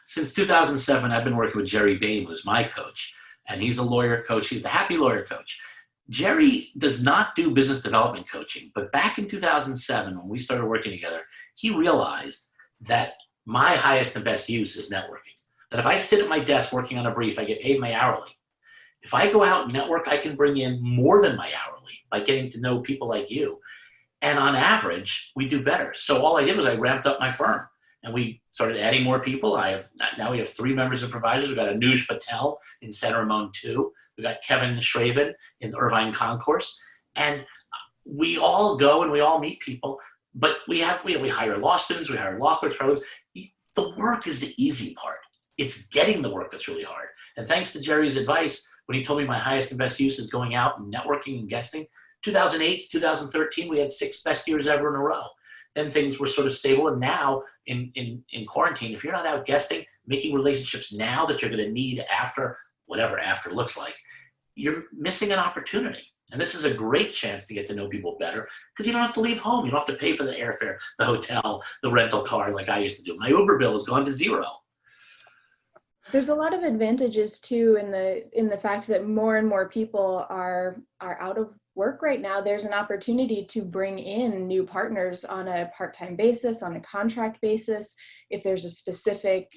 since 2007, I've been working with Jerry Bame, who's my coach, and he's a lawyer coach. He's the happy lawyer coach. Jerry does not do business development coaching, but back in 2007, when we started working together, he realized that my highest and best use is networking. That if I sit at my desk working on a brief, I get paid my hourly. If I go out and network, I can bring in more than my hourly by getting to know people like you. And on average, we do better. So all I did was I ramped up my firm and we started adding more people. Now we have 3 members of ProVisors. We've got Anooj Patel in San Ramon 2. We've got Kevin Schraven in the Irvine Concourse. And we all go and we all meet people, but we hire law students, we hire law clerks. The work is the easy part. It's getting the work that's really hard. And thanks to Jerry's advice, when he told me my highest and best use is going out and networking and guesting, 2008, 2013, we had 6 best years ever in a row. Then things were sort of stable. And now in quarantine, if you're not out guesting, making relationships now that you're going to need after, whatever after looks like, you're missing an opportunity. And this is a great chance to get to know people better because you don't have to leave home. You don't have to pay for the airfare, the hotel, the rental car like I used to do. My Uber bill has gone to 0. There's a lot of advantages too in the fact that more and more people are out of work right now. There's an opportunity to bring in new partners on a part-time basis, on a contract basis. If there's a specific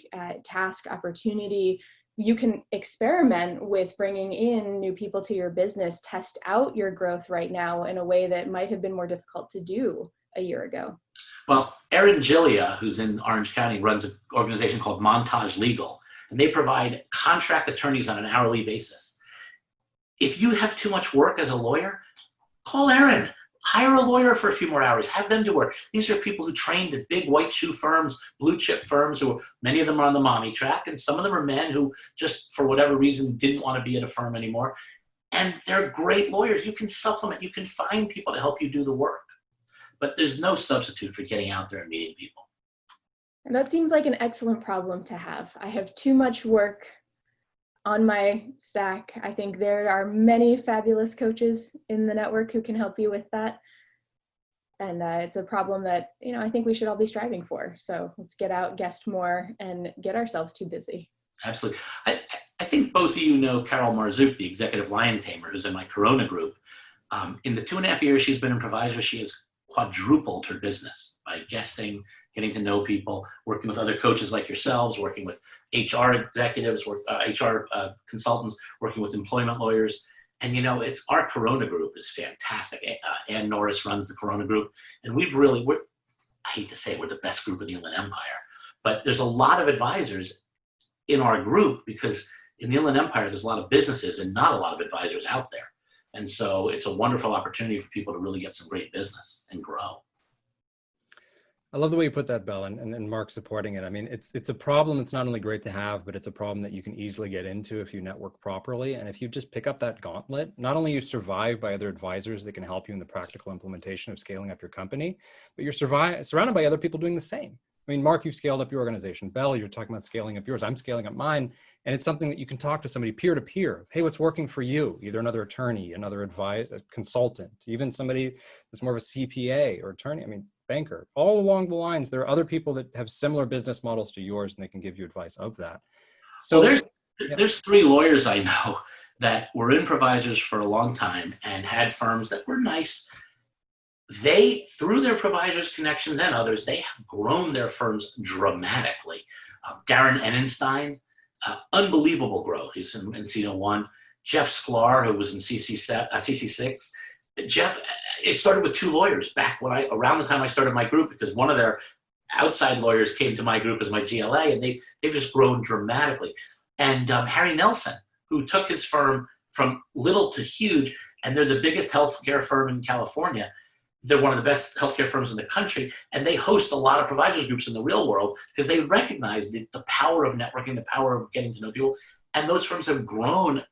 task opportunity, you can experiment with bringing in new people to your business, test out your growth right now in a way that might have been more difficult to do a year ago. Well, Erin Giglia, who's in Orange County, runs an organization called Montage Legal, and they provide contract attorneys on an hourly basis. If you have too much work as a lawyer, call Erin. Hire a lawyer for a few more hours. Have them do work. These are people who trained at big white shoe firms, blue chip firms, who many of them are on the mommy track, and some of them are men who just, for whatever reason, didn't want to be at a firm anymore. And they're great lawyers. You can supplement. You can find people to help you do the work. But there's no substitute for getting out there and meeting people. And that seems like an excellent problem to have. I have too much work on my stack. I think there are many fabulous coaches in the network who can help you with that. And it's a problem that, I think we should all be striving for. So let's get out, guest more, and get ourselves too busy. Absolutely. I think both of you know Carol Marzouk, the executive lion tamer, who's in my Corona group. In the 2.5 years she's been in ProVisors, she has quadrupled her business by guesting, getting to know people, working with other coaches like yourselves, working with HR executives, HR consultants, working with employment lawyers. And it's our Corona group is fantastic. Ann Norris runs the Corona group. And I hate to say we're the best group in the Inland Empire, but there's a lot of advisors in our group because in the Inland Empire, there's a lot of businesses and not a lot of advisors out there. And so it's a wonderful opportunity for people to really get some great business and grow. I love the way you put that, Belle, and Mark supporting it. I mean, it's a problem that's not only great to have, but it's a problem that you can easily get into if you network properly. And if you just pick up that gauntlet, not only you survive by other advisors that can help you in the practical implementation of scaling up your company, but you're surrounded by other people doing the same. I mean, Mark, you've scaled up your organization. Belle, you're talking about scaling up yours. I'm scaling up mine. And it's something that you can talk to somebody peer to peer. Hey, what's working for you? Either another attorney, another advisor, consultant, even somebody that's more of a CPA or attorney. I mean, banker, all along the lines, there are other people that have similar business models to yours and they can give you advice of that. So there's 3 lawyers I know that were in ProVisors for a long time and had firms that were nice. They, through their ProVisors connections and others, they have grown their firms dramatically. Darren Enenstein, unbelievable growth. He's in Encino 1. Jeff Sklar, who was in CC6. Jeff, it started with 2 lawyers back around the time I started my group, because one of their outside lawyers came to my group as my GLA, and they've just grown dramatically. And Harry Nelson, who took his firm from little to huge, and they're the biggest healthcare firm in California. They're one of the best healthcare firms in the country, and they host a lot of ProVisors groups in the real world because they recognize the power of networking, the power of getting to know people. And those firms have grown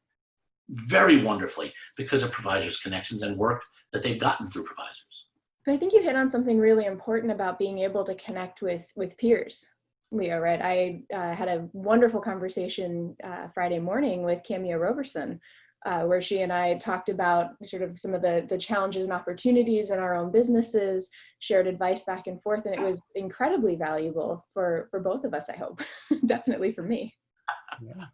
very wonderfully because of ProVisors connections and work that they've gotten through ProVisors. And I think you hit on something really important about being able to connect with peers, Leo, right? I had a wonderful conversation Friday morning with Camilla Roberson, where she and I talked about sort of some of the challenges and opportunities in our own businesses, shared advice back and forth, and it was incredibly valuable for both of us, I hope, definitely for me. Yeah.